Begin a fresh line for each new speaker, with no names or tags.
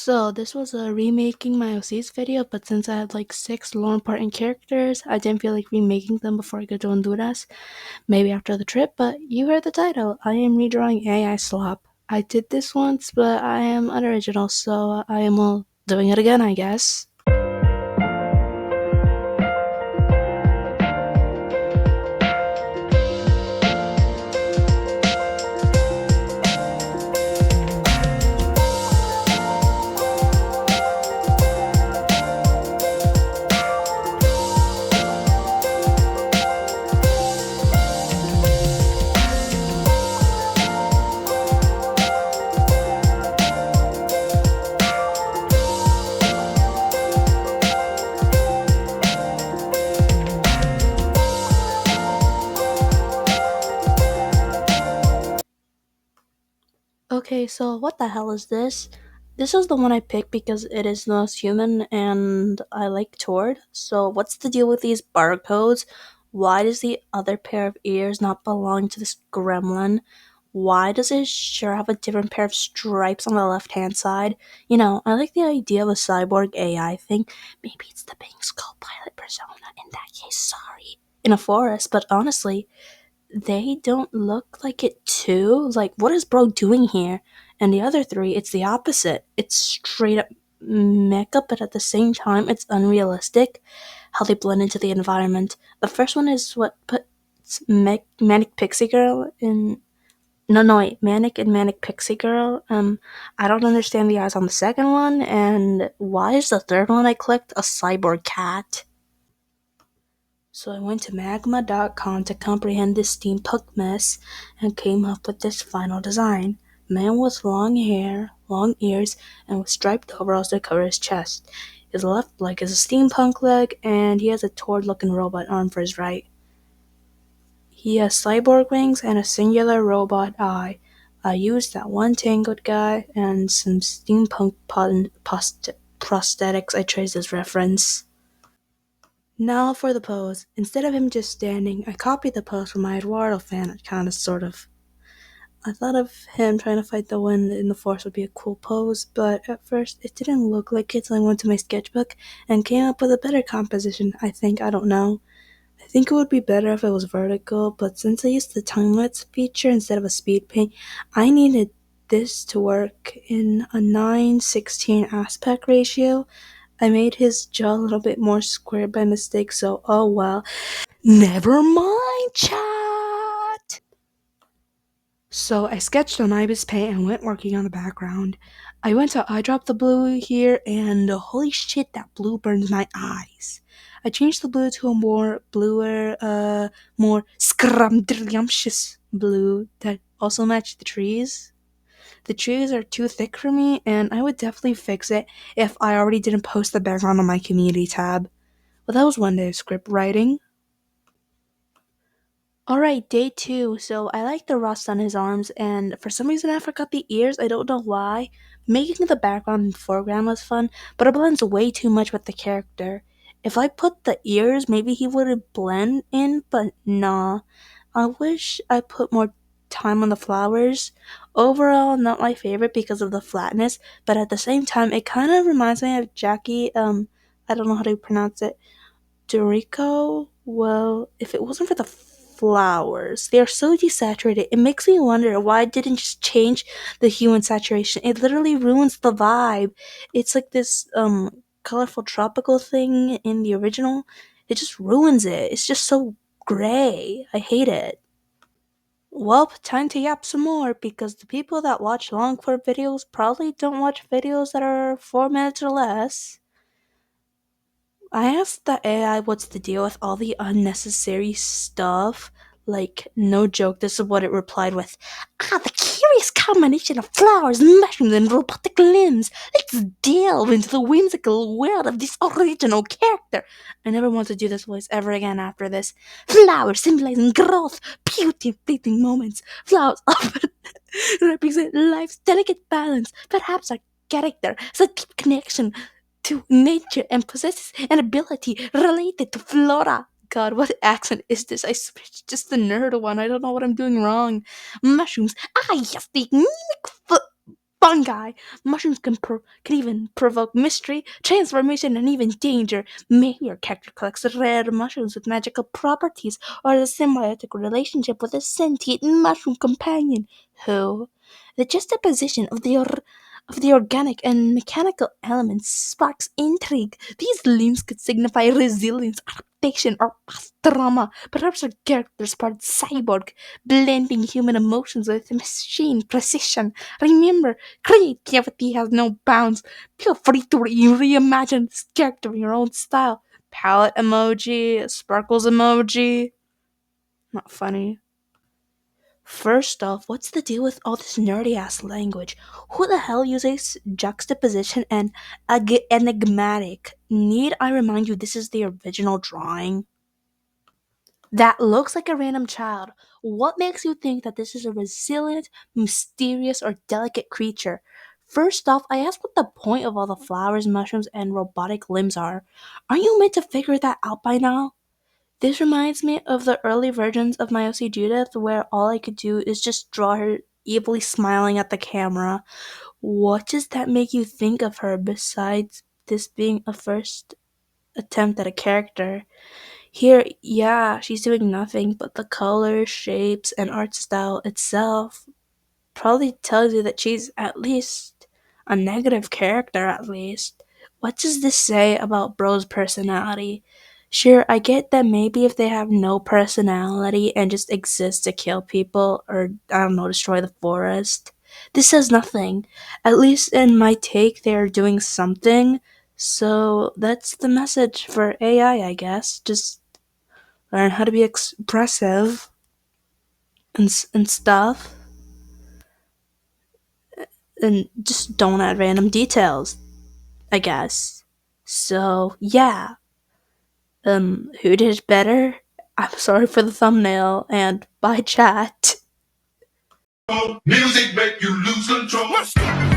So this was a remaking my OC's video, but since I had like six lore important characters, I didn't feel like remaking them before I go to Honduras. Maybe after the trip, but you heard the title. I am redrawing AI Slop. I did this once, but I am unoriginal, so I am doing it again, I guess. Okay, so what the hell is this? This is the one I picked because it is the most human and I like Tord. So what's the deal with these barcodes? Why does the other pair of ears not belong to this gremlin? Why does his shirt have a different pair of stripes on the left hand side? I like the idea of a cyborg AI thing. Maybe it's the pink skull pilot persona. In that case, sorry. In a forest, but honestly, they don't look like it too. Like, what is bro doing here? And the other three, it's the opposite. It's straight up makeup, but at the same time, it's unrealistic how they blend into the environment. The first one is what puts Manic Pixie Girl in. No, no, wait. Manic and Manic Pixie Girl. I don't understand the eyes on the second one, and why is the third one I clicked a cyborg cat? So I went to magma.com to comprehend this steampunk mess and came up with this final design. Man with long hair, long ears, and with striped overalls to cover his chest. His left leg is a steampunk leg, and he has a Tord-looking robot arm for his right. He has cyborg wings and a singular robot eye. I used that one tangled guy and some steampunk prosthetics I traced as reference. Now for the pose. Instead of him just standing, I copied the pose from my Eduardo fan, kinda, sort of. I thought of him trying to fight the wind in the forest would be a cool pose, but at first it didn't look like it, so I went to my sketchbook and came up with a better composition, I think, I don't know. I think it would be better if it was vertical, but since I used the time-lapse feature instead of a speed paint, I needed this to work in a 9:16 aspect ratio. I made his jaw a little bit more square by mistake, so oh well. Never mind, chat! So I sketched on Ibis Paint and went working on the background. I went to eyedrop the blue here, and holy shit, that blue burns my eyes. I changed the blue to a more bluer, more scrumdiddlyumptious blue that also matched the trees. The trees are too thick for me, and I would definitely fix it if I already didn't post the background on my community tab. Well, that was one day of script writing. Alright, day two. So I like the rust on his arms, and for some reason I forgot the ears. I don't know why. Making the background and foreground was fun, but it blends way too much with the character. If I put the ears, maybe he would blend in, but nah. I wish I put more time on the flowers. Overall, not my favorite because of the flatness, but at the same time, it kind of reminds me of Jackie, I don't know how to pronounce it, Dorico? Well, if it wasn't for the flowers, they are so desaturated. It makes me wonder why I didn't just change the hue and saturation. It literally ruins the vibe. It's like this colorful tropical thing in the original. It just ruins it. It's just so gray. I hate it. Well, time to yap some more because the people that watch long form videos probably don't watch videos that are 4 minutes or less. I asked the AI what's the deal with all the unnecessary stuff. Like, no joke, this is what it replied with. The curious combination of flowers, mushrooms, and robotic limbs. Let's delve into the whimsical world of this original character. I never want to do this voice ever again after this. Flowers symbolizing growth, beauty, fleeting moments. Flowers often represent life's delicate balance. Perhaps our character has a deep connection to nature and possesses an ability related to flora. God, what accent is this? I swear it's just the nerd one. I don't know what I'm doing wrong. Mushrooms. Ah, yes, the mimic fungi. Mushrooms can even provoke mystery, transformation, and even danger. Maybe your character collects rare mushrooms with magical properties, or has a symbiotic relationship with a sentient mushroom companion. Who? The juxtaposition of the organic and mechanical elements sparks intrigue. These limbs could signify resilience, adaptation, or past trauma. Perhaps our characters part cyborg, blending human emotions with machine precision. Remember, creativity has no bounds. Feel free to reimagine this character in your own style. Palette emoji, sparkles emoji. Not funny. First off, what's the deal with all this nerdy ass language? Who the hell uses juxtaposition and enigmatic? Need I remind you this is the original drawing? That looks like a random child. What makes you think that this is a resilient, mysterious, or delicate creature? First off, I ask what the point of all the flowers, mushrooms, and robotic limbs are. Aren't you meant to figure that out by now? This reminds me of the early versions of my OC Judith, where all I could do is just draw her evilly smiling at the camera. What does that make you think of her besides this being a first attempt at a character? Here, yeah, she's doing nothing, but the colors, shapes, and art style itself probably tells you that she's at least a negative character, at least. What does this say about Bro's personality? Sure, I get that maybe if they have no personality and just exist to kill people or, I don't know, destroy the forest, this says nothing. At least in my take, they're doing something. So that's the message for AI, I guess. Just learn how to be expressive and stuff, and just don't add random details, I guess. So yeah, who did better? I'm sorry for the thumbnail, and bye chat.
Music make you lose control.